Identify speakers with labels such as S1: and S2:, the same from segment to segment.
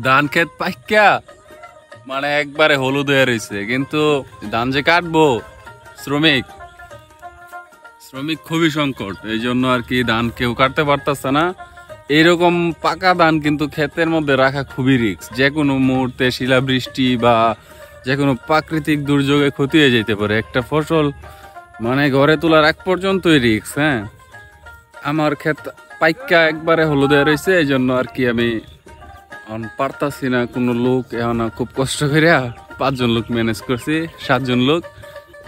S1: ধান ক্ষেত পাইকা মানে একবারে হলুদ হয়ে রয়েছে, কিন্তু ধান যে কাটবো শ্রমিক শ্রমিক খুবই সংকট, এই জন্য আর কি ধান কেউ কাটতে পারতেছে না। এইরকম পাকা ধান কিন্তু ক্ষেতের মধ্যে রাখা খুবই রিস্ক, যে কোনো মুহূর্তে শিলাবৃষ্টি বা যে কোনো প্রাকৃতিক দুর্যোগে ক্ষতি হয়ে যেতে পারে একটা ফসল, মানে ঘরে তোলার এক পর্যন্তই রিস্ক। হ্যাঁ, আমার ক্ষেত পাইকা একবারে হলুদ হয়ে রয়েছে, এই জন্য আর কি আমি পারতাছি না কোনো লোক, এখন খুব কষ্ট করে 5 জন লোক ম্যানেজ করছি, 7 জন লোক।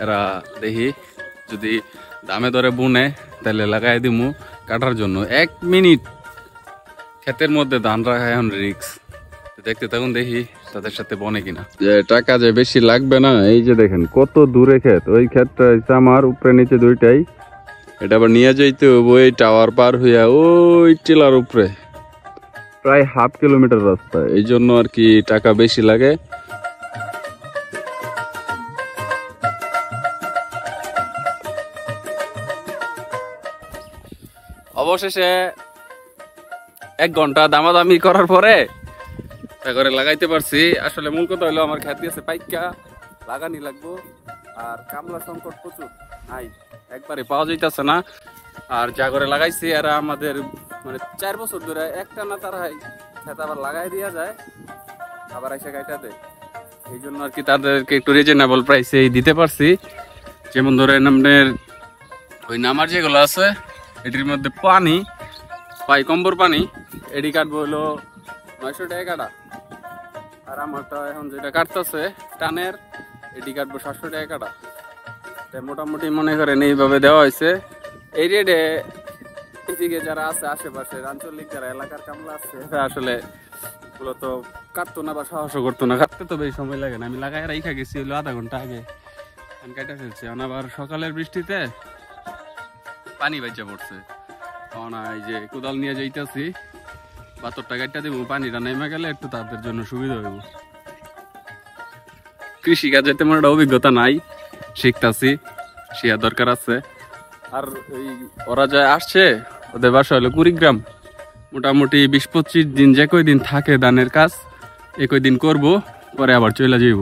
S1: এরা দেখি যদি দামে দরে বুনে তাহলে লাগাই দিমু কাটার জন্য। 1 মিনিট ক্ষেতের মধ্যে ধান রাখা এখন রিক্স, দেখতে থাকুন দেখি তাদের সাথে বনে কিনা। যে টাকা যে বেশি লাগবে না, এই যে দেখেন কত দূরে ক্ষেত, ওই ক্ষেতটা হচ্ছে আমার উপরে নিচে দুইটাই, এটা আবার নিয়ে যাইতে হবে ওই টাওয়ার পার হইয়া ওই টিলার উপরে, প্রায় 1/2 কিলোমিটার রাস্তা, এই জন্য আর কি টাকা বেশি লাগে। অবশেষে 1 ঘন্টা দামাদামি করার পরে করে লাগাইতে পারছি। আসলে মূল কথা হলো আমার খ্যাতি আছে পাইকা লাগানি লাগবো, আর কামলা সংকট প্রচুর নাই, একবারে পাওয়া যাইতেছে না। আর যা করে লাগাইছি এরা আমাদের মানে 4 বছর ধরে একটা না তারা খেত আবার লাগাই দিয়া যায়, আবার এসে কাইটা দেয়। এই জন্য আর কি তাদেরকে একটু রিজনেবল প্রাইসে দিতে পারছি। যেমন ধরেন আপনার ওই নামার যেগুলো আছে এটির মধ্যে পানি পাই কম্বর পানি, এডি কাটবো হলো 900 টাকা কাটা, আর আমারটা এখন যেটা কাটতেছে টানের এটি কাটবো 700 টাকা কাটা। মোটামুটি মনে করেন এইভাবে দেওয়া হয়েছে। এই রেটে এদিকে যারা আছে আশেপাশে আঞ্চলিক যারা এলাকার কামলা আছে আসলে মূলত কাটতো না বা সাহসও করতো না, কাটতে তো বেশি সময় লাগে না। আমি লাগাই রাইখা গেছি হলো আধা ঘন্টা আগে, আমি কাটা ফেলছি। আবার সকালের বৃষ্টিতে পানি বাইচা পড়ছে, এই যে কোদাল নিয়ে যাইতেছি পাথরটা কাটটা দেবো, পানিটা নেমে গেলে একটু তাদের জন্য সুবিধা হইব। কৃষিকাজে তেমন একটা অভিজ্ঞতা নাই, শিখতেছি, শিয়া দরকার আছে। আর ওই ওরা যা আসছে ওদের বাসা হলো কুড়িগ্রাম, মোটামুটি 20-25 দিন যে কয়দিন থাকে ধানের কাজ এ কয়দিন করবো, পরে আবার চলে যাইব।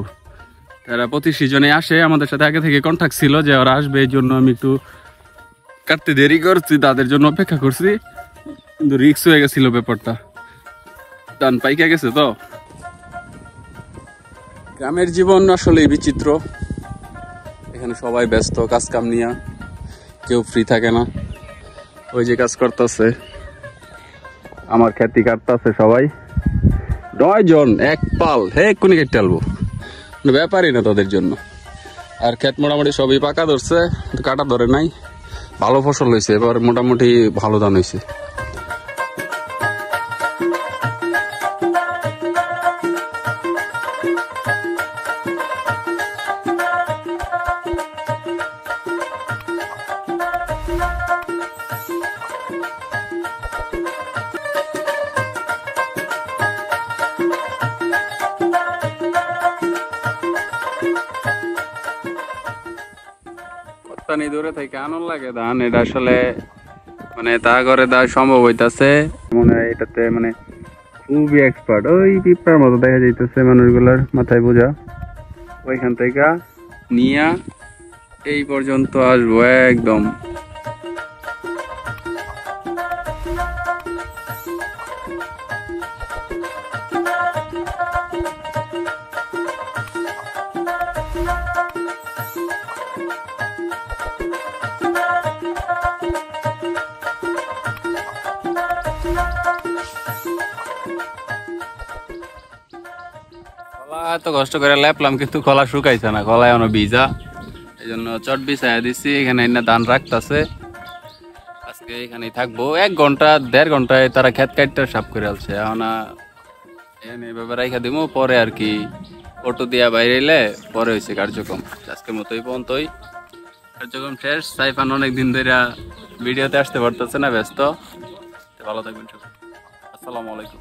S1: তারা প্রতি সিজনে আসে, আমাদের সাথে আগে থেকে কন্ট্যাক্ট ছিল যে ওরা আসবে, এই জন্য আমি একটু কাটতে দেরি করছি, তাদের জন্য অপেক্ষা করছি। কিন্তু রিক্স হয়ে গেছিল ব্যাপারটা, ধান পাইকা গেছে তো। গ্রামের জীবন আসলে বিচিত্র, এখানে সবাই ব্যস্ত কাজ কাম নিয়ে, কেউ ফ্রি থাকে না। ওই যে কাজ করতেছে আমার খ্যাতি কাটতেছে সবাই 9 জন এক পাল, হে কোনি কেটে আলবো ব্যাপারই না তাদের জন্য। আর ক্ষেত মোটামুটি সবই পাকা ধরছে, কাটা ধরে নাই, ভালো ফসল হয়েছে এবার, মোটামুটি ভালো ধান হয়েছে। দূরে থেকে আনন্দ লাগে ধান, এটা আসলে মানে তা করে দেওয়া সম্ভব হইতাছে মনে হয়, এটাতে মানে খুবই এক্সপার্ট। ওই পিঁপড়ার মতো দেখা যাইতেছে মানুষগুলার মাথায় বোঝা, ওইখান থেকে নিয়া এই পর্যন্ত আসবো একদম। এত কষ্ট করে লেপলাম কিন্তু কলা শুকাইছে না, কলা এখনো ভিজা, এই জন্য চট বিছাইয়া দিচ্ছি। এখানে ধান রাখতেছে, আজকে এখানেই থাকবো 1 ঘন্টা 1.5 ঘন্টায় তারা ক্ষেত কাটতে সাফ করে আসছে। এখন এইভাবে রাইখা দিব, পরে আর কি অটো দিয়া বাইরে এলে পরে হয়েছে কার্যক্রম। আজকের মতোই পর্যন্তই, কার্যক্রম শেষ। সাইফান অনেকদিন ধরে ভিডিওতে আসতে পারতেছে না, ব্যস্ত। ভালো থাকবেন সবাই, আসসালামু আলাইকুম।